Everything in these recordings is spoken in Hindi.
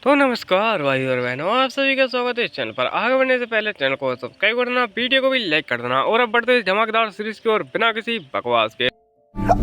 तो नमस्कार भाई और बहनों, आप सभी का स्वागत है इस चैनल पर। आगे बढ़ने से पहले चैनल को सब्सक्राइब कर देना, वीडियो को भी लाइक कर देना और अब बढ़ते हैं धमाकेदार सीरीज की ओर बिना किसी बकवास के।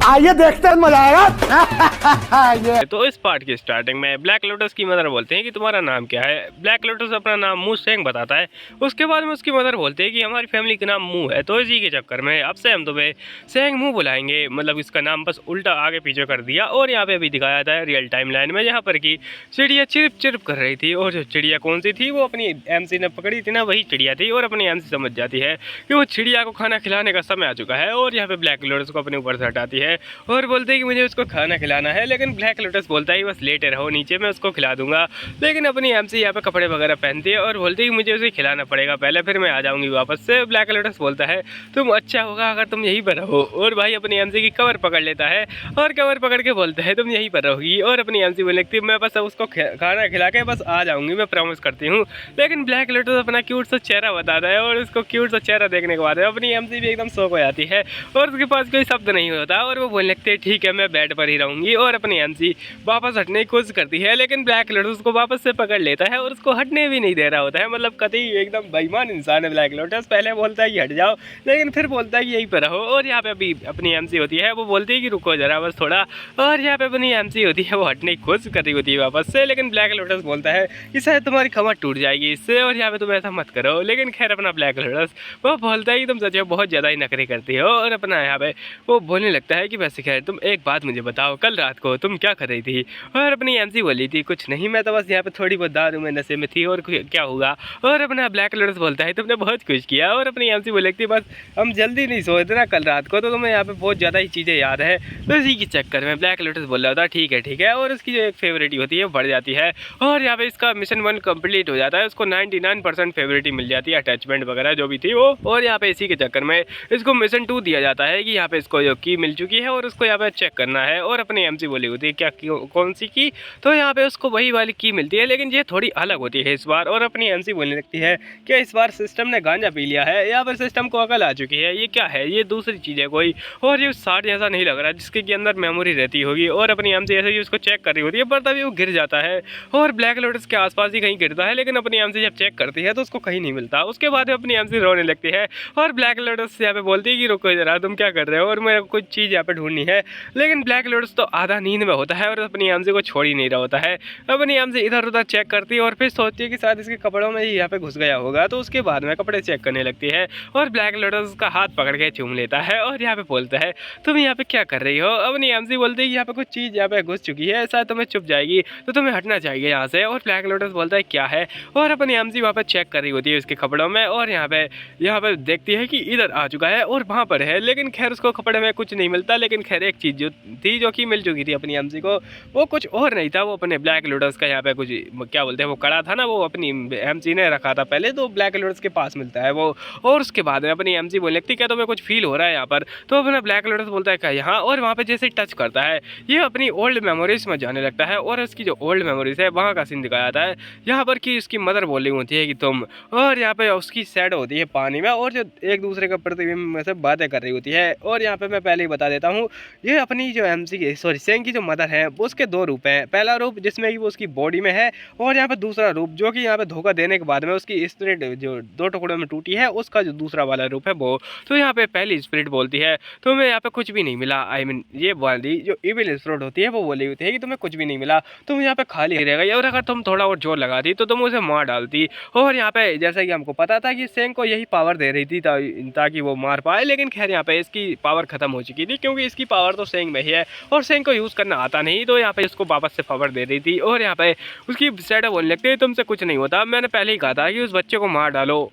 आइए देखते हैं, मजा आएगा। तो इस पार्ट की स्टार्टिंग में ब्लैक लोटस की मदर बोलते हैं कि तुम्हारा नाम क्या है। ब्लैक लोटस अपना नाम मुंह सेंग बताता है। उसके बाद में उसकी मदर बोलते हैं कि हमारी फैमिली का नाम मुंह है, तो इसी के चक्कर में अब से हम तुम्हें सेंग मुंह बुलाएंगे। मतलब इसका नाम बस उल्टा आगे पीछे कर दिया। और यहाँ पे अभी दिखाया था रियल टाइम लाइन में, जहाँ पर कि चिड़िया चिरप चिरप कर रही थी, और जो चिड़िया कौन सी थी वो अपनी एमसी ने पकड़ी थी ना, वही चिड़िया थी। और अपनी एमसी समझ जाती है कि वो चिड़िया को खाना खिलाने का समय आ चुका है, और यहाँ पे ब्लैक लोटस को अपने ऊपर से हटाती है और बोलते हैं कि मुझे उसको खाना खिलाना है। लेकिन ब्लैक लोटस बोलता है बस लेटे रहो नीचे, मैं उसको खिला दूंगा। लेकिन अपनी एमसी यहाँ पे कपड़े वगैरह पहनती है और बोलती है कि मुझे उसे खिलाना पड़ेगा पहले, फिर मैं आ जाऊंगी वापस से। ब्लैक लोटस बोलता है तुम अच्छा होगा अगर तुम यहीं पर रहो। और भाई अपनी एमसी की कवर पकड़ लेता है और कवर पकड़ के बोलता है तुम यहीं पर रहोगी। और अपनी एमसी बोलने लगती है मैं बस उसको खाना खिला के बस आ जाऊंगी, मैं प्रॉमिस करती हूँ। लेकिन ब्लैक लोटस अपना क्यूट सा चेहरा बताता है, और उसको क्यूट सा चेहरा देखने के बाद अपनी एमसी भी एकदम शौक हो जाती है और उसके पास कोई शब्द नहीं होता। और वो बोलने लगते हैं ठीक है मैं बेड पर ही रहूंगी। और अपनी एमसी वापस हटने की कोशिश करती है, लेकिन ब्लैक लोटस उसको वापस से पकड़ लेता है और उसको हटने भी नहीं दे रहा होता है। मतलब कतई एकदम बेईमान इंसान है ब्लैक लोटस। पहले बोलता है कि हट जाओ, लेकिन फिर बोलता है कि यहीं पर रहो। और यहाँ पे अभी अपनी एमसी होती है, वो बोलती है कि रुको जरा बस थोड़ा। और यहाँ पे अपनी एमसी होती है, वो हटने की कोशिश कर रही होती है वापस से, लेकिन ब्लैक लोटस बोलता है कि शायद तुम्हारी कमर टूट जाएगी इससे, और यहाँ पे तुम ऐसा मत करो। लेकिन खैर अपना ब्लैक लोटस वो बोलता है कि तुम सच में बहुत ज़्यादा ही नखरे करती हो। और अपना यहाँ पे वो बोलने लगता है कि वैसे खैर तुम एक बात मुझे बताओ, कल रात को तुम क्या कर रही थी। और अपनी एमसी बोली थी कुछ नहीं, मैं तो बस यहाँ पे थोड़ी बहुत दारू में नशे में थी, और क्या होगा। और अपना ब्लैक लोटस बोलता है तुमने बहुत कुछ किया। और अपनी एमसी बोली थी बस हम जल्दी नहीं सोए ना कल रात को, तो तुम्हें यहाँ पे बहुत ज़्यादा ही चीज़ें याद है, तो इसी के चक्कर में ब्लैक लोटस बोल रहा था ठीक है। और उसकी जो एक फेवरेटी होती है बढ़ जाती है, और यहाँ पे इसका मिशन 1 कंप्लीट हो जाता है। उसको 99% फेवरेटी मिल जाती है, अटैचमेंट वगैरह जो भी थी वो। और यहाँ पे इसी के चक्कर में इसको मिशन 2 दिया जाता है कि यहाँ पे इसको जो की मिल चुकी है और उसको यहाँ पे चेक करना है। और अपनी एमसी बोली होती है क्या कौन सी की, तो यहाँ पे उसको वही वाली की मिलती है, लेकिन ये थोड़ी अलग होती है इस बार। और अपनी एमसी बोलने लगती है कि इस बार सिस्टम ने गांजा पी लिया है, यहाँ पर सिस्टम को अकल आ चुकी है, ये क्या है, ये दूसरी चीज़ है कोई। और ये 60 जैसा नहीं लग रहा जिसके के अंदर मेमोरी रहती होगी। और अपनी एमसी ऐसे ही उसको चेक कर रही होती है, पर तभी वो गिर जाता है और ब्लैक लोटस के आसपास ही कहीं गिरता है। लेकिन अपनी एमसी जब चेक करती है तो उसको कहीं नहीं मिलता। उसके बाद अपनी एमसी रोने लगती है और ब्लैक लोटस यहाँ पे बोलती है कि रुको जरा तुम क्या कर रहे हो और मेरे को कुछ चीज़ यहाँ पे ढूंढनी है। लेकिन ब्लैक लोटस तो आधा नींद में होता है और अपनी एमसी को छोड़ ही नहीं रहा होता है। अपनी एमसी इधर उधर चेक करती है और फिर सोचती है कि शायद इसके कपड़ों में ही यहाँ पे घुस गया होगा, तो उसके बाद में कपड़े चेक करने लगती है और ब्लैक लोटस उसका हाथ पकड़ के चूम लेता है और यहाँ पे बोलता है तुम यहाँ पे क्या कर रही हो। अपनी एमसी बोलती है कि यहाँ पे कुछ चीज़ यहाँ पे घुस चुकी है, शायद तुम्हें चुप जाएगी, तो तुम्हें हटना चाहिए यहाँ से। और ब्लैक लोटस बोलता है क्या है, और अपनी एमसी वहाँ पे चेक कर रही होती है उसके कपड़ों में, और यहाँ पे देखती है कि इधर आ चुका है और वहाँ पर है। लेकिन खैर उसको कपड़े में कुछ नहीं मिलता। लेकिन खैर एक चीज़ जो थी जो कि मिल चुकी थी अपनी एमसी को, वो कुछ और नहीं था, वो अपने ब्लैक लोटस का यहाँ पे कुछ क्या बोलते हैं वो कड़ा था ना, वो अपनी एमसी ने रखा था पहले, तो ब्लैक लोटस के पास मिलता है वो। और उसके बाद में अपनी एमसी बोलने लगती क्या तुम्हें कुछ फील हो रहा है यहाँ पर, तो अपना ब्लैक लोटस बोलता है क्या यहाँ। और वहाँ पे जैसे टच करता है ये अपनी ओल्ड मेमोरीज में जाने लगता है, और उसकी जो ओल्ड मेमोरीज है वहाँ का सीन दिखाया जाता है। यहाँ पर कि उसकी मदर बोल रही होती है कि तुम, और यहाँ पे उसकी सैड होती है पानी में, और जो एक दूसरे के प्रतिबिंब में से बातें कर रही होती है। और यहाँ पे मैं पहले ही बता देता हूँ, ये अपनी जो एमसी की सॉरी सेंग की जो मदर है वो उसके 2 रूप हैं। पहला रूप जिसमें कि वो उसकी बॉडी में है, और यहाँ पे दूसरा रूप जो कि यहाँ पे धोखा देने के बाद में उसकी स्पिरिट जो 2 टुकड़ों में टूटी है, उसका जो दूसरा वाला रूप है वो। तो यहाँ पे पहली स्पिरिट बोलती है तुम्हें यहाँ पे कुछ भी नहीं मिला, आई मीन ये वाली जो इविल स्पिरिट होती है वो बोली होती है कि तुम्हें कुछ भी नहीं मिला, तुम यहाँ पे खाली रह गई, और अगर तुम थोड़ा और जोर लगाती तो तुम उसे मार डालती। और यहाँ पे जैसा कि हमको पता था कि सेंग को यही पावर दे रही थी ताकि वो मार पाए, लेकिन खैर यहाँ पे इसकी पावर खत्म हो चुकी थी, क्योंकि इसकी पावर तो सेंग में ही है और सेंग को यूज़ करना आता नहीं, तो यहाँ पे इसको वापस से पावर दे रही थी। और यहाँ पे उसकी सैड बोलने लगती है तुमसे कुछ नहीं होता, मैंने पहले ही कहा था कि उस बच्चे को मार डालो,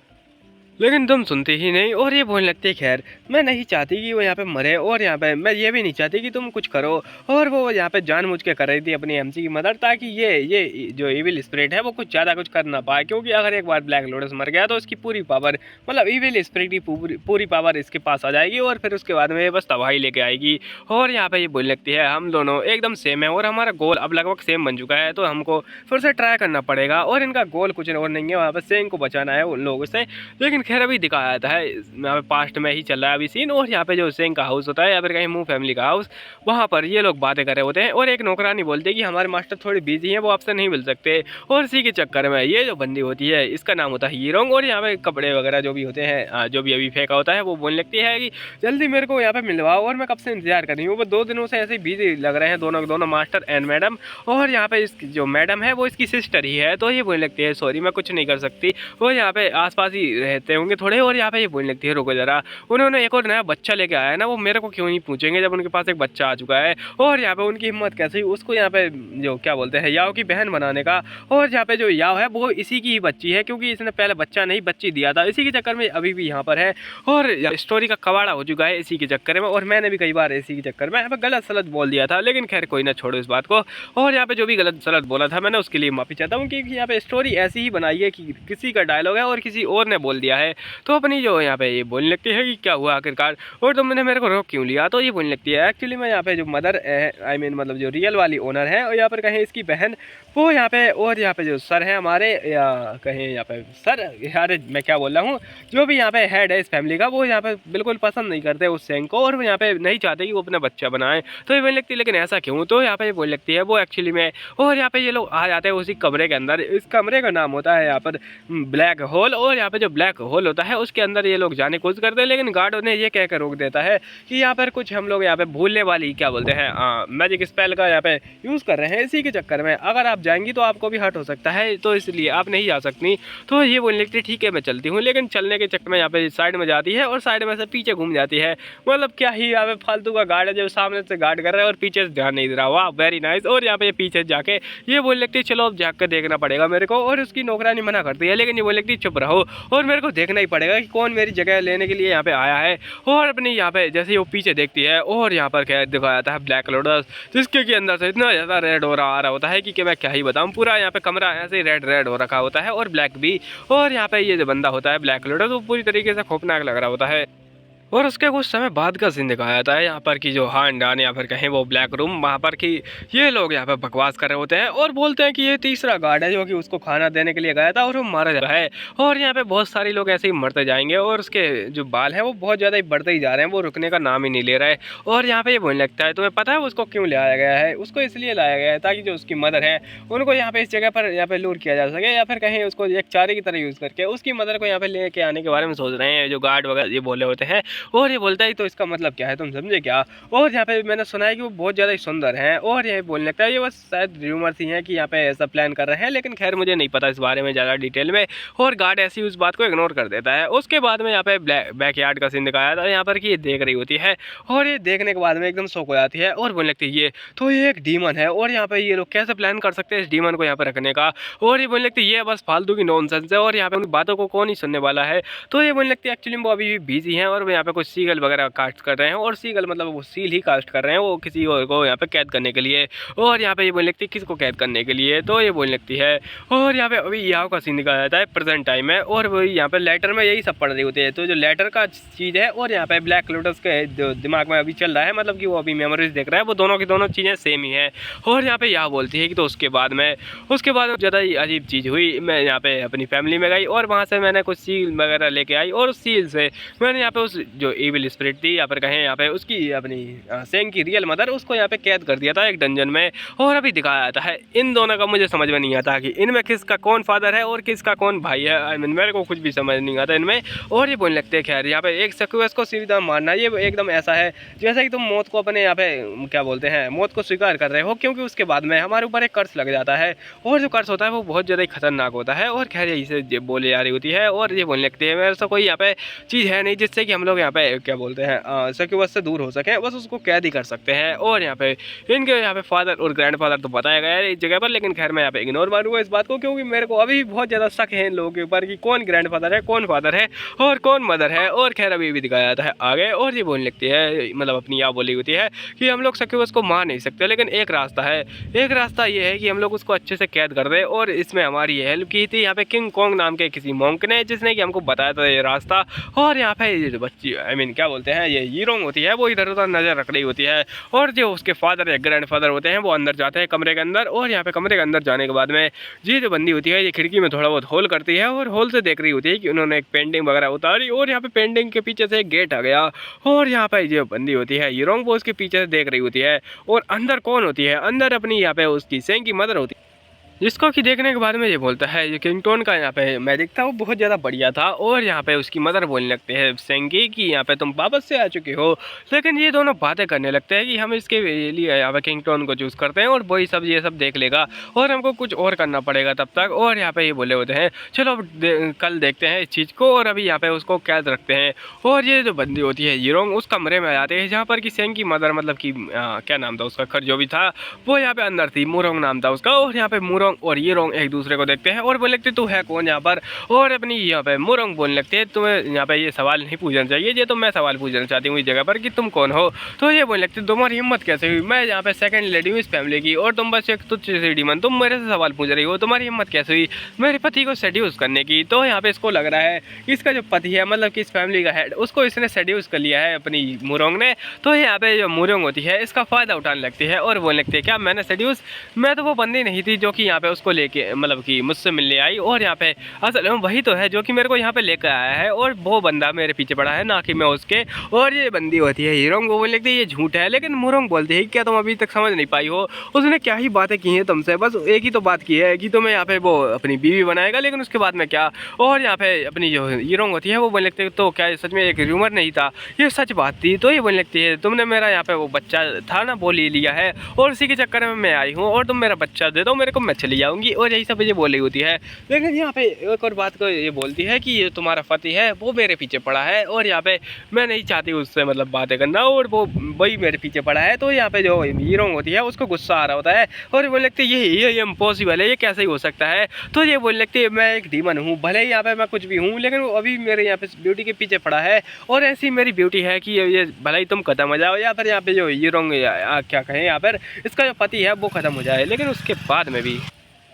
लेकिन तुम सुनते ही नहीं। और ये बोलने लगती है खैर मैं नहीं चाहती कि वो यहाँ पे मरे, और यहाँ पे मैं ये भी नहीं चाहती कि तुम कुछ करो। और वो यहाँ पे जानबूझ के कर रही थी अपनी एमसी की मदर, ताकि ये जो इविल स्पिरिट है वो कुछ ज़्यादा कुछ कर ना पाए, क्योंकि अगर एक बार ब्लैक लोटस मर गया तो इसकी पूरी पावर, मतलब इविल स्पिरिट की पूरी पावर इसके पास आ जाएगी, और फिर उसके बाद में बस तबाही लेके आएगी। और यहाँ पे ये बोलने लगती है हम दोनों एकदम सेम है और हमारा गोल अब लगभग सेम बन चुका है, तो हमको फिर से ट्राई करना पड़ेगा। और इनका गोल कुछ और नहीं है, वहाँ पर सेंग को बचाना है उन लोगों से। लेकिन लेकिन खैर अभी दिखाया जाता है यहाँ पे पास्ट में ही चल रहा है अभी सीन। और यहाँ पे जो सेंग का हाउस होता है या फिर कहीं मूव फैमिली का हाउस, वहाँ पर ये लोग बातें कर रहे होते हैं और एक नौकरानी बोलती है कि हमारे मास्टर थोड़ी बिजी हैं, वो आपसे नहीं मिल सकते। और इसी के चक्कर में ये जो बंदी होती है इसका नाम होता है हीरोंग। और यहाँ पे कपड़े वगैरह जो भी होते हैं जो भी अभी फेंका होता है वो बोलने लगती है कि जल्दी मेरे को यहाँ पे मिलवाओ, और मैं कब से इंतजार कर रही हूँ। वो 2 दिनों से ऐसे ही बिजी लग रहे हैं दोनों मास्टर एंड मैडम। और यहाँ पे इस जो मैडम है वो इसकी सिस्टर ही है, तो ये बोलने लगती है सॉरी मैं कुछ नहीं कर सकती, वो यहाँ पे आसपास ही रहते होंगे थोड़े। और यहाँ पे ये बोलने लगती है रुको जरा, उन्होंने एक और नया बच्चा लेके आया है ना, वो मेरे को क्यों नहीं पूछेंगे जब उनके पास एक बच्चा आ चुका है। और यहाँ पे उनकी हिम्मत कैसे हुई उसको यहाँ पे जो क्या बोलते हैं याओ की बहन बनाने का। और यहाँ पे जो याओ है वो इसी की ही बच्ची है, क्योंकि इसने पहले बच्चा नहीं बच्ची दिया था, इसी के चक्कर में अभी भी यहाँ पर है। और स्टोरी का कवाड़ा हो चुका है इसी के चक्कर में। और मैंने भी कई बार इसी के चक्कर में यहाँ पे गलत सलत बोल दिया था, लेकिन खैर कोई ना, छोड़ो इस बात को। और यहाँ पे जो भी गलत सलत बोला था मैंने उसके लिए माफी चाहता हूँ, क्योंकि यहाँ पे स्टोरी ऐसी ही बनाई है कि किसी का डायलॉग है और किसी और ने बोल दिया है, तो अपनी जो यहाँ पे ये बोलने लगती है कि क्या हुआ आखिरकार और तुमने मेरे को रोक क्यों लिया। तो ये बोलने लगती है एक्चुअली मैं यहाँ पे जो मदर आई मीन मतलब जो रियल वाली ओनर है, और यहाँ पर कहें इसकी बहन वो यहाँ पे, और यहाँ पे जो सर है हमारे, या कहें यहाँ पे सर, यार मैं क्या बोल रहा हूँ, जो भी यहाँ पे हेड है इस फैमिली का, वो यहाँ पे बिल्कुल पसंद नहीं करते उस सेंग को, और वो यहाँ पे नहीं चाहते कि वो अपना बच्चा बनाए। तो ये बोलने लगती है लेकिन ऐसा क्यों, तो यहाँ पे ये बोलने लगती है वो एक्चुअली में। और यहाँ पे ये लोग आ जाते हैं उसी कमरे के अंदर, इस कमरे का नाम होता है यहाँ पर ब्लैक होल। और यहाँ पे जो ब्लैक होल होता है उसके अंदर ये लोग जाने की कोशिश करते हैं, लेकिन गार्ड उन्हें ये कहकर रोक देता है कि यहाँ पर कुछ हम लोग यहाँ पे भूलने वाली क्या बोलते हैं मैजिक स्पेल का यहाँ पे यूज़ कर रहे हैं, इसी के चक्कर में अगर आप जाएंगी तो आपको भी हर्ट हो सकता है, तो इसलिए आप नहीं जा सकती। तो ये बोलने लगती है ठीक है मैं चलती हूँ, लेकिन चलने के चक्कर में यहाँ पे साइड में जाती है और साइड में से पीछे घूम जाती है। मतलब क्या ही यहाँ पे फालतू का गार्ड है जो सामने से गार्ड कर रहा है और पीछे से ध्यान नहीं दे रहा। वाह वेरी नाइस। और यहाँ पे पीछे जाके ये बोलने लगती है चलो अब जाकर देखना पड़ेगा मेरे को, और उसकी नौकरानी मना करती है, लेकिन ये बोलने लगती है चुप रहो और मेरे को देखना ही पड़ेगा कि कौन मेरी जगह लेने के लिए यहाँ पे आया है। और अपनी यहाँ पे जैसे वो पीछे देखती है और यहाँ पर क्या दिखाया जाता है ब्लैक लोटस, जिसके की अंदर से इतना ज़्यादा रेड हो रहा होता है कि मैं क्या ही बताऊँ। पूरा यहाँ पे कमरा ऐसे ही रेड हो रखा होता है और ब्लैक भी। और यहाँ पे ये जो बंदा होता है ब्लैक लोटस वो पूरी तरीके से खौफनाक लग रहा होता है। और उसके कुछ समय बाद का सीन दिखाया जाता है यहाँ पर कि जो हांडान या फिर कहें वो ब्लैक रूम, वहाँ पर कि ये लोग यहाँ पर बकवास कर रहे होते हैं और बोलते हैं कि ये तीसरा गार्ड है जो कि उसको खाना देने के लिए गया था और वो मारा जा रहा है। और यहाँ पे बहुत सारे लोग ऐसे ही मरते जाएंगे और उसके जो बाल हैं वो बहुत ज़्यादा ही बढ़ते ही जा रहे हैं, वो रुकने का नाम ही नहीं ले रहा है। और यहाँ पे ये बोलने लगता है तुम्हें पता है उसको क्यों लाया गया है, उसको इसलिए लाया गया है ताकि जो उसकी मदर है उनको यहाँ पे इस जगह पर यहाँ पे लूट किया जा सके, या फिर कहीं उसको एक चारे की तरह यूज़ करके उसकी मदर को यहाँ पे लेके आने के बारे में सोच रहे हैं जो गार्ड वगैरह ये बोले होते हैं। और ये बोलता है तो इसका मतलब क्या है तुम समझे क्या। और यहाँ पे मैंने सुना है कि वो बहुत ज़्यादा ही सुंदर हैं, और ये बोलने लगता है ये बस शायद र्यूमर्स ही हैं कि यहाँ पे ऐसा प्लान कर रहे हैं, लेकिन खैर मुझे नहीं पता इस बारे में ज़्यादा डिटेल में। और गार्ड ऐसी उस बात को इग्नोर कर देता है। उसके बाद में यहाँ पे बैकयार्ड का सीन दिखाया था यहाँ पर कि ये देख रही होती है और ये देखने के बाद में एकदम शौक हो जाती है और बोलने लगती है ये तो ये एक डीमन है, और यहाँ पे ये लोग कैसे प्लान कर सकते हैं इस डीमन को यहाँ पर रखने का। और ये बोलने लगती है ये बस फालतू की नॉनसेंस है और यहाँ पे उन बातों को कौन ही सुनने वाला है। तो ये बोलने लगती है एक्चुअली वो अभी भी बिजी हैं और वो यहाँ पे कुछ सीगल वगैरह कास्ट कर रहे हैं, और सीगल मतलब वो सील ही कास्ट कर रहे हैं वो किसी और को यहाँ पे कैद करने के लिए। और यहाँ पे ये बोलने लगती है किसको कैद करने के लिए, तो ये बोलने लगती है। और यहाँ पे अभी यहाँ का सीन दिखाया जाता है प्रेजेंट टाइम में, और वही यहाँ पे लेटर में यही सब पढ़ रही होती है, तो जो लेटर का चीज़ है और यहाँ पे ब्लैक लोटस के जो दिमाग में अभी चल रहा है, मतलब कि वो अभी मेमोरीज देख रहा है, वो दोनों की दोनों चीज़ें सेम ही है। और यहाँ पे यहाँ बोलती है कि तो उसके बाद में ज़्यादा ही अजीब चीज़ हुई, मैं यहाँ पे अपनी फैमिली में गई और वहाँ से मैंने कुछ सील वगैरह लेके आई, और उस सील से मैंने यहाँ पे उस जो इविल स्पिरिट थी या फिर कहें यहाँ पे उसकी अपनी सेंग की रियल मदर उसको यहाँ पे कैद कर दिया था एक डंजन में। और अभी दिखाया जाता है इन दोनों का मुझे समझ में नहीं आता कि इनमें किसका कौन फादर है और किसका कौन भाई है। आई मीन मेरे को कुछ भी समझ नहीं आता इनमें। और ये बोलने लगते हैं खैर यहाँ पे एक सक्सेस को सीधा मारना ये एकदम ऐसा है जैसे कि तुम मौत को अपने यहाँ पे क्या बोलते हैं मौत को स्वीकार कर रहे हो, क्योंकि उसके बाद में हमारे ऊपर एक कर्ज लग जाता है, और जो कर्ज होता है वो बहुत ज़्यादा ही खतरनाक होता है। और खैर यही से बोले जा रही होती है, और ये बोलने लगती है मेरे से कोई यहाँ पे चीज़ है नहीं जिससे कि हम लोग यहाँ पे क्या बोलते हैं सक्सेस से दूर हो सकें, बस उसको कैद ही कर सकते हैं। और यहाँ पे इनके यहाँ पे फादर और ग्रैंडफादर तो बताया गया है इस जगह पर, लेकिन खैर मैं यहाँ पे इग्नोर मारूंगा इस बात को, क्योंकि मेरे को अभी बहुत ज़्यादा शक है इन लोगों के ऊपर कि कौन ग्रैंडफादर है, कौन फादर है और कौन मदर है। और खैर अभी भी दिखाया जाता है आगे, और ये बोलने लगती है मतलब अपनी यहाँ बोली होती है कि हम लोग सक्सेस को मार नहीं सकते, लेकिन एक रास्ता है, एक रास्ता ये है कि हम लोग उसको अच्छे से कैद कर दें। और इसमें हमारी हेल्प की थी यहाँ पे किंग कॉन्ग नाम के किसी मॉन्क ने, जिसने कि हमको बताया था ये रास्ता। और यहाँ पे ये जो बच्ची आई मीन क्या बोलते हैं, ये हीरोंग होती है वो इधर उधर नज़र रख रही होती है। और जो उसके फादर या ग्रैंड फादर होते हैं वो अंदर जाते हैं कमरे के अंदर। और यहाँ पे कमरे के अंदर जाने के बाद में ये जो बंदी होती है ये खिड़की में थोड़ा बहुत होल करती है और होल से देख रही होती है कि उन्होंने एक पेंटिंग वगैरह उतारी। और यहाँ पे पेंटिंग के पीछे से एक गेट आ गया और यहाँ पे जो बंदी होती है हीरोंग वो उसके पीछे से देख रही होती है। और अंदर कौन होती है, अंदर अपनी यहाँ पे उसकी सेंग की मदर होती है, जिसको कि देखने के बाद में ये बोलता है ये किंगटोन का यहाँ पे मैजिक था वो बहुत ज़्यादा बढ़िया था। और यहाँ पे उसकी मदर बोलने लगते हैं सेंगी कि यहाँ पे तुम वापस से आ चुके हो। लेकिन ये दोनों बातें करने लगते हैं कि हम इसके लिए यहाँ पे किंगटोन को चूज़ करते हैं और वही सब ये सब देख लेगा और हमको कुछ और करना पड़ेगा तब तक। और यहाँ पे ये बोले होते हैं चलो अब कल देखते हैं इस चीज़ को। और अभी यहाँ पे उसको कैद रखते हैं। और ये जो बंदी होती है हीरोंग उस कमरे में आ जाते हैं जहाँ पर कि सेंग की मदर मतलब कि क्या नाम था उसका, खर जो भी था वो यहाँ पे अंदर थी, मुरोंग नाम था उसका। और यहाँ पे मुरोंग और हीरोंग एक दूसरे को देखते हैं और बोलने लगते तू है कौन यहाँ पर। और अपनी यहाँ पे मुरोंग बोलने लगते हैं तुम्हें यहाँ पे ये सवाल नहीं पूछना चाहिए, ये तो मैं सवाल पूछना चाहती हूँ इस जगह पर कि तुम कौन हो। तो ये बोलने लगते तुम्हारी हिम्मत कैसे हुई, मैं यहाँ पे सेकंड लेडी हूँ इस फैमिली की और तुम बस एक तुच्छ सी डीमन, तुम मेरे से सवाल पूछ रही हो, तुम्हारी हिम्मत कैसे हुई मेरे पति को सेड्यूस करने की। तो यहाँ पे इसको लग रहा है कि इसका जो पति है मतलब कि इस फैमिली का हेड उसको इसने सेड्यूस कर लिया है अपनी मुरोंग ने। तो यहाँ पे जो मुरोंग होती है इसका फ़ायदा उठाने लगती है और बोलने लगती है क्या मैंने सेड्यूस, मैं तो वो बंदी नहीं थी जो कि यहाँ पे उसको लेके मतलब कि मुझसे मिलने आई। और यहाँ पे असल में वही तो है जो कि मेरे को यहाँ पे लेकर आया है और वो बंदा मेरे पीछे पड़ा है ना कि मैं उसके। और ये बंदी होती है हीरोंग वो बोलने लगती है ये झूठ है। लेकिन मुरोंग बोलती है क्या तुम अभी तक समझ नहीं पाई हो, उसने क्या ही बातें की हैं तुमसे, बस एक ही तो बात की है कि तुम्हें यहाँ पे वो अपनी बीवी बनाएगा, लेकिन उसके बाद में क्या। और यहाँ पे अपनी जो हीरोंग होती है वो बोलने लगती है तो क्या सच में एक र्यूमर नहीं था, ये सच बात थी। तो ये बोलने लगती है तुमने मेरा यहाँ पे वो बच्चा था ना वो ले लिया है और उसी के चक्कर में मैं आई हूँ और तुम मेरा बच्चा दे दो मेरे को, मैं चली जाऊँगी। और यही सब ये बोल रही होती है। लेकिन यहाँ पे एक और बात को ये बोलती है कि ये तुम्हारा पति है वो मेरे पीछे पड़ा है और यहाँ पे मैं नहीं चाहती उससे मतलब बातें करना और वो वही मेरे पीछे पड़ा है। तो यहाँ पे जो हीरोंग होती है उसको गुस्सा आ रहा होता है और बोलने लगती है ये इम्पॉसिबल है, ये कैसे ही हो सकता है। तो ये बोलने लगती है मैं एक डीमन हूँ, भले ही यहाँ पे मैं कुछ भी हूँ लेकिन वो अभी मेरे यहाँ पे ब्यूटी के पीछे पड़ा है और ऐसी मेरी ब्यूटी है कि ये भले ही तुम खत्म हो जाओ या फिर यहाँ पे जो हीरोंग क्या कहें यहाँ पर इसका जो पति है वो खत्म हो जाए, लेकिन उसके बाद में भी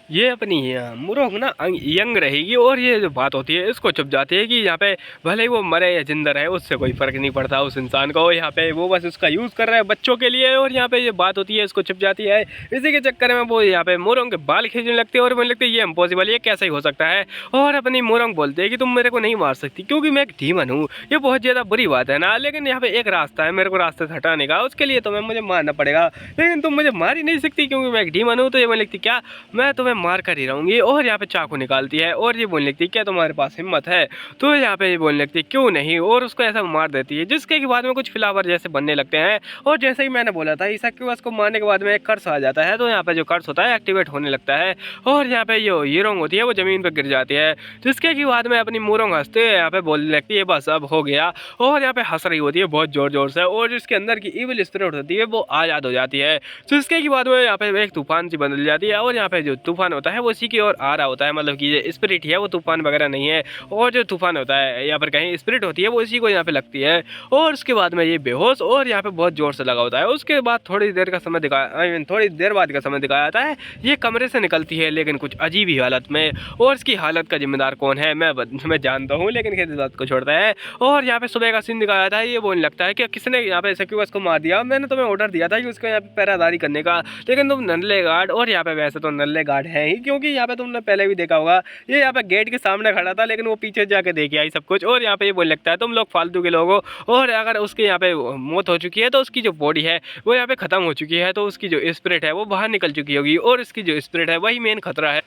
ये अपनी मुरोंग ना यंग रहेगी। और ये जो बात होती है इसको चुप जाती है कि यहाँ पे भले ही वो मरे या जिंदा रहे उससे कोई फ़र्क नहीं पड़ता उस इंसान को, यहाँ पे वो बस उसका यूज़ कर रहा है बच्चों के लिए। और यहाँ पे ये बात होती है इसको चुप जाती है। इसी के चक्कर में वो यहाँ पे मुरोंग के बाल खींचने लगते हैं और बोलने लगते हैं ये इम्पॉसिबल, ये कैसे ही हो सकता है। और अपनी मुरोंग बोलते हैं कि तुम मेरे को नहीं मार सकती क्योंकि मैं एक डीमन हूँ, ये बहुत ज़्यादा बुरी बात है ना, लेकिन यहाँ पे एक रास्ता है मेरे को रास्ते से हटाने का, उसके लिए तुम्हें मुझे मारना पड़ेगा, लेकिन तुम मुझे मार ही नहीं सकती क्योंकि मैं एक डीमन हूँ। तो ये बोलने लगती क्या मैं तुम्हें मार कर ही रहूँगी। और यहाँ पे चाकू निकालती है और ये बोलने लगती है क्या तुम्हारे पास हिम्मत है। तो यहाँ पे ये बोलने लगती है क्यों नहीं, और उसको ऐसा मार देती है जिसके बाद में कुछ फ्लावर जैसे बनने लगते हैं। और जैसे ही मैंने बोला था ईसाक्यूअस को मारने के बाद में एक कर्स आ जाता है, तो यहाँ पे जो कर्स होता है एक्टिवेट होने लगता है और यहाँ पे जो हीरोंग होती है वो ज़मीन पर गिर जाती है, जिसके की बाद में अपनी मुरोंग हंसते यहाँ पे बोलने लगती है बस अब हो गया। और यहाँ पे हंस रही होती है बहुत ज़ोर ज़ोर से और जिसके अंदर की इविल स्पिरिट होती है वो आज़ाद हो जाती है, जिसके की बाद में यहाँ पे एक तूफान सी बदल जाती है। और यहाँ पे जो तूफान होता है वो इसी की ओर आ रहा होता है, मतलब कि ये स्पिरिट है वो तूफान वगैरह नहीं है। और जो तूफान होता है यहाँ पर कहीं स्पिरिट होती है वो इसी को यहाँ पे लगती है। और उसके बाद में ये बेहोश और यहाँ पे बहुत जोर से लगा होता है। उसके बाद थोड़ी देर का समय दिखाया थोड़ी देर बाद का समय दिखाया जाता है, ये कमरे से निकलती है लेकिन कुछ अजीब ही हालत में। और इसकी हालत का जिम्मेदार कौन है मैं जानता हूँ, लेकिन किस बात को छोड़ता है। और यहाँ पे सुबह का सीन दिखाया जाता है, ये बोलने लगता है कि किसने यहाँ पे ईसाक्यूअस को मार दिया, मैंने तुम्हें ऑर्डर दिया था कि उसको यहाँ पे पहरादारी करने का, लेकिन तुम नल्ले गार्ड। और यहाँ पे वैसे तो नल्ले गार्ड है ही क्योंकि यहाँ पे तुमने पहले भी देखा होगा ये यहाँ पे गेट के सामने खड़ा था लेकिन वो पीछे जाके देख आई सब कुछ। और यहाँ पे ये बोलने लगता है तुम लोग फालतू के लोग हो, और अगर उसके यहाँ पे मौत हो चुकी है तो उसकी जो बॉडी है वो यहाँ पे ख़त्म हो चुकी है, तो उसकी जो स्पिरिट है वो बाहर निकल चुकी होगी और इसकी जो स्पिरिट है वही मेन खतरा है।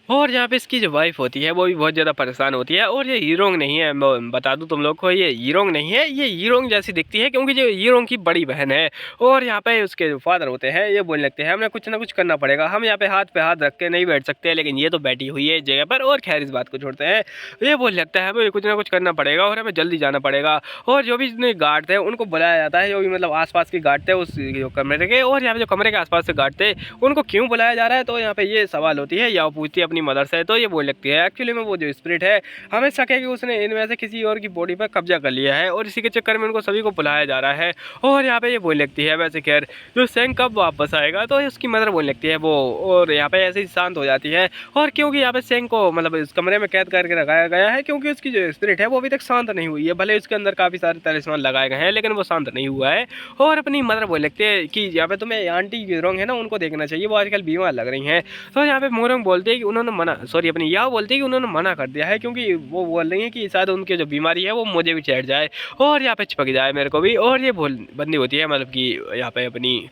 और यहाँ पे इसकी जो वाइफ होती है वो भी बहुत ज़्यादा परेशान होती है। और ये हीरोंग नहीं है, मैं बता दूँ तुम लोग को, ये हीरोंग नहीं है, ये हीरोंग जैसी दिखती है क्योंकि जो हीरोंग की बड़ी बहन है। और यहाँ पे उसके जो फादर होते हैं ये बोलने लगते हैं हमें कुछ ना कुछ करना पड़ेगा, हम यहाँ पे हाथ रख के नहीं बैठ सकते, लेकिन ये तो बैठी हुई है इस जगह पर। और खैर इस बात को छोड़ते हैं, ये बोलने लगता है हमें कुछ ना कुछ करना पड़ेगा और हमें जल्दी जाना पड़ेगा। और जो भी इतने गार्ड थे उनको बुलाया जाता है, जो भी मतलब आसपास के गार्ड थे उस जो कमरे के, और यहाँ पे जो कमरे के आसपास से गार्ड थे उनको क्यों बुलाया जा रहा है। तो यहाँ पे ये सवाल होती है या वो पूछती है अपनी मदर से, तो ये बोलने लगती है एक्चुअली में वो जो स्पिरिट है हमें शक है कि उसने इनमें से किसी और की बॉडी पर कब्जा कर लिया है और इसी के चक्कर में उनको सभी को बुलाया जा रहा है। और यहाँ पे ये बोलने लगती है वैसे खैर जो सेंग कब वापस आएगा, तो उसकी मदर बोलने लगती है वो, और यहाँ पे ऐसे ही शांत हो जाती है। और क्योंकि यहाँ पे सेंग को मतलब इस कमरे में कैद करके रखाया गया है क्योंकि उसकी जो स्पिरिट है वो अभी तक शांत नहीं हुई है, भले उसके अंदर काफ़ी सारे तलिस्मान लगाए गए हैं लेकिन वो शांत नहीं हुआ है। और अपनी मदर बोलने लगती है कि यहाँ पे तुम्हें आंटी यूरोंग है ना उनको देखना चाहिए, वो आजकल बीमार लग रही हैं। तो यहाँ पे मोरोंग बोलते हैं कि उन्होंने मना, सॉरी अपनी याओ बोलती है कि उन्होंने मना कर दिया है क्योंकि वो बोल रही है कि शायद उनकी जो बीमारी है वो मुझे भी चढ़ जाए और यहाँ पे चिपक जाए मेरे को भी। और ये बोल बंदी होती है मतलब कि यहाँ पे अपनी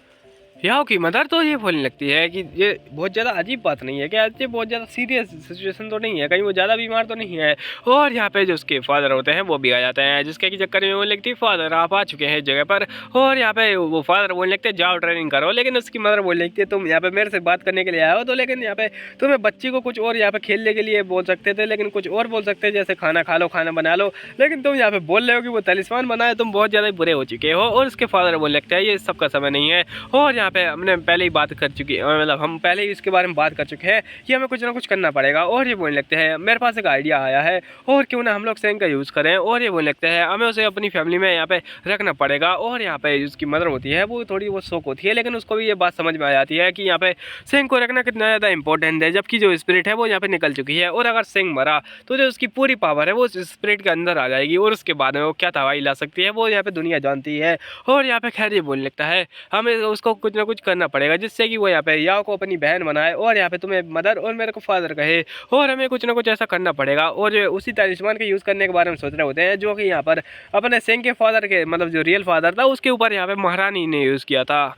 याओ की मदर, तो ये बोलने लगती है कि ये बहुत ज़्यादा अजीब बात नहीं है क्या, ये बहुत ज़्यादा सीरियस सिचुएशन तो नहीं है, कहीं वो ज़्यादा बीमार तो नहीं है। और यहाँ पे जो उसके फादर होते हैं वो भी आ जाते हैं, जिसके चक्कर में वो लगती है फादर आप आ चुके हैं इस जगह पर। और यहाँ पे वो फादर बोलने लगते हैं जाओ ट्रेनिंग करो, लेकिन उसकी मदर बोलने लगती है तुम यहाँ पे मेरे से बात करने के लिए आए हो, तो लेकिन यहाँ पे तुम्हें बच्ची को कुछ और यहाँ पे खेलने के लिए बोल सकते थे, लेकिन कुछ और बोल सकते जैसे खाना खा लो, खाना बना लो, लेकिन तुम यहाँ पे बोल रहे हो कि वो तलिस्मान बनाए, तुम बहुत ज़्यादा बुरे हो चुके हो। और उसके फादर बोलने लगता है ये सबका समय नहीं है, और यहाँ पे हमने पहले बात कर चुकी है, मतलब हम पहले ही इसके बारे में बात कर चुके हैं कि हमें कुछ ना कुछ करना पड़ेगा। और ये बोलने लगते हैं मेरे पास एक आइडिया आया है और क्यों ना हम लोग सेंग का यूज़ करें। और ये बोलने लगते हैं हमें उसे अपनी फैमिली में यहाँ पे रखना पड़ेगा। और यहाँ पे उसकी मदर होती है वो थोड़ी वो शौक होती है, लेकिन उसको भी ये बात समझ में आ जाती है कि यहाँ पे सेंग को रखना कितना ज़्यादा इंपॉर्टेंट है, जबकि जो स्पिरिट है वो यहाँ पे निकल चुकी है। और अगर सेंग मरा तो जो उसकी पूरी पावर है वो उस स्पिरिट के अंदर आ जाएगी और उसके बाद में वो क्या तबाही ला सकती है वो यहाँ पे दुनिया जानती है। और यहाँ पे खैर ये बोलने लगता है हमें उसको कुछ ना कुछ करना पड़ेगा जिससे कि वो यहाँ पे याओ को अपनी बहन बनाए और यहाँ पे तुम्हें मदर और मेरे को फादर कहे, और हमें कुछ ना कुछ ऐसा करना पड़ेगा। और उसी तलिस्मान के यूज़ करने के बारे में सोच रहे होते हैं जो कि यहाँ पर अपने सेंग के फादर के मतलब जो रियल फादर था उसके ऊपर यहाँ पे महारानी ने यूज़ किया था,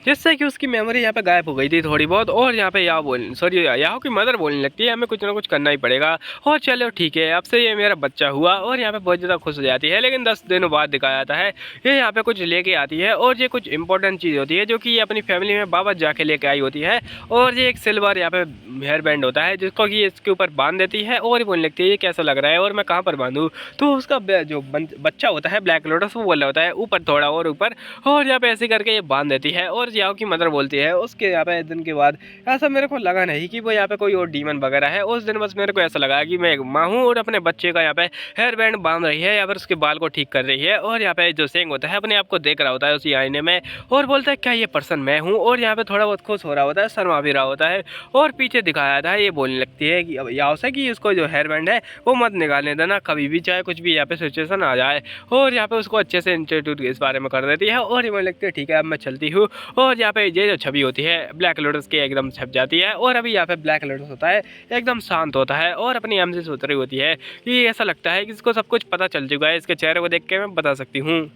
जिससे कि उसकी मेमोरी यहाँ पे गायब हो गई थी थोड़ी बहुत। और यहाँ पे याओ की मदर बोलने लगती है हमें कुछ ना कुछ करना ही पड़ेगा, और चलो ठीक है अब से ये मेरा बच्चा हुआ। और यहाँ पे बहुत ज़्यादा खुश हो जाती है, लेकिन 10 दिनों बाद दिखाया जाता है ये यहाँ पे कुछ लेके आती है, और ये कुछ इंपॉर्टेंट चीज़ होती है जो कि ये अपनी फैमिली में वापस जाके लेके आई होती है। और ये एक सिल्वर यहाँ पे हेयर बैंड होता है जिसको कि इसके ऊपर बांध देती है, और बोलने लगती है ये कैसा लग रहा है और मैं कहाँ पर बांधूँ। तो उसका जो बच्चा होता है ब्लैक लोटस वो बोल रहा होता है ऊपर थोड़ा और ऊपर, और यहाँ पे ऐसे करके ये बांध देती है। और याओ की मदर बोलती है उसके यहाँ पे दिन के बाद ऐसा मेरे को लगा नहीं कि वो यहाँ पे कोई और डीमन वगैरह है, उस दिन बस मेरे को ऐसा लगा कि मैं एक माँ हूँ और अपने बच्चे का यहाँ पे हेयर बैंड बांध रही है या फिर उसके बाल को ठीक कर रही है। और यहाँ पे जो सेंग होता है अपने आप को देख रहा होता है उसी आईने में और बोलता है क्या ये पर्सन मैं हूँ, और यहाँ पे थोड़ा बहुत खुश हो रहा होता है, शर्मा भी रहा होता है। और पीछे दिखाया था ये बोलने लगती है कि याओ से कि उसको जो हेयर बैंड है वो मत निकालने देना कभी भी, चाहे कुछ भी यहाँ पे सिचुएशन आ जाए। और यहाँ पे उसको अच्छे से इंस्टीट्यूट इस बारे में कर देती है, और ये बोलने लगती है ठीक है अब मैं चलती हूँ। और यहाँ पे ये जो छवि होती है ब्लैक लोटस की एकदम छप जाती है, और अभी यहाँ पे ब्लैक लोटस होता है एकदम शांत होता है और अपनी एम से सोच रही होती है कि ऐसा लगता है कि इसको सब कुछ पता चल चुका है, इसके चेहरे को देख के मैं बता सकती हूँ।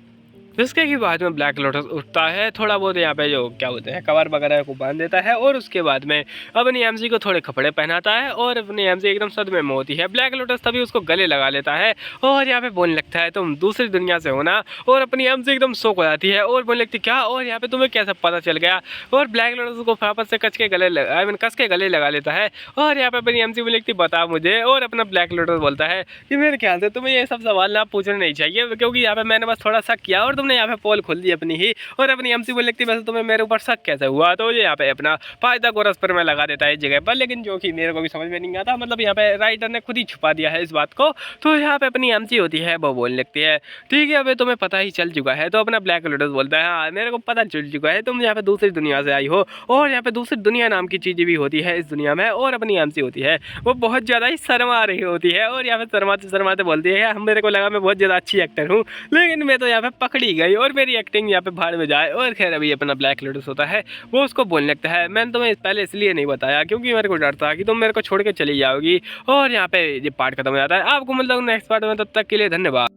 जिसके की बाद में ब्लैक लोटस उठता है, थोड़ा बहुत यहाँ पे जो क्या बोलते हैं कवर वगैरह को बांध देता है, और उसके बाद में अपनी एमसी को थोड़े कपड़े पहनाता है, और अपनी एमसी एकदम सदमे में होती है। ब्लैक लोटस तभी उसको गले लगा लेता है और यहाँ पे बोलने लगता है तुम दूसरी दुनिया से हो ना, और अपनी एमसी एकदम शौक हो जाती है और बोलने लगती क्या, और यहाँ पे तुम्हें कैसा पता चल गया। और ब्लैक लोटस को वापस से कस के गले लगा लेता है, और यहाँ पे अपनी एमसी बोलने लगती बता मुझे। और अपना ब्लैक लोटस बोलता है कि मेरे ख्याल से तुम्हें ये सब सवाल ना पूछने नहीं चाहिए, क्योंकि यहाँ पे मैंने बस थोड़ा शक किया और तुमने यहाँ पे पोल खोल दी अपनी ही। और अपनी एमसी बोल लगती वैसे तुम्हें मेरे ऊपर शक कैसे हुआ, तो ये यहाँ पे अपना फायदा गोरस पर मैं लगा देता है इस जगह पर, लेकिन जो कि मेरे को भी समझ में नहीं आता, मतलब यहाँ पे राइटर ने खुद ही छुपा दिया है इस बात को। तो यहाँ पे अपनी एमसी होती है वो बोलने लगती है ठीक है अभी तुम्हें पता ही चल चुका है। तो अपना ब्लैक लोटस बोलता है हाँ मेरे को पता चल चुका है, तुम यहाँ पे दूसरी दुनिया से आई हो, और यहाँ पे दूसरी दुनिया नाम की चीज़ें भी होती है इस दुनिया में। और अपनी एमसी होती है वो बहुत ज़्यादा ही शर्मा रही होती है, और यहाँ पे शर्माते शर्माते बोलती है हम मेरे को लगा मैं बहुत ज़्यादा अच्छी एक्टर हूँ, लेकिन मैं तो यहाँ पे पकड़ी गई और मेरी एक्टिंग यहाँ पे भाड़ में जाए। और खैर अभी अपना ब्लैक लोटस होता है वो उसको बोलने लगता है मैंने तुम्हें पहले इसलिए नहीं बताया क्योंकि मेरे को डर था कि तुम मेरे को छोड़ के चली जाओगी। और यहाँ पे ये पार्ट खत्म हो जाता है। आपको मतलब नेक्स्ट पार्ट में, तब तक के लिए धन्यवाद।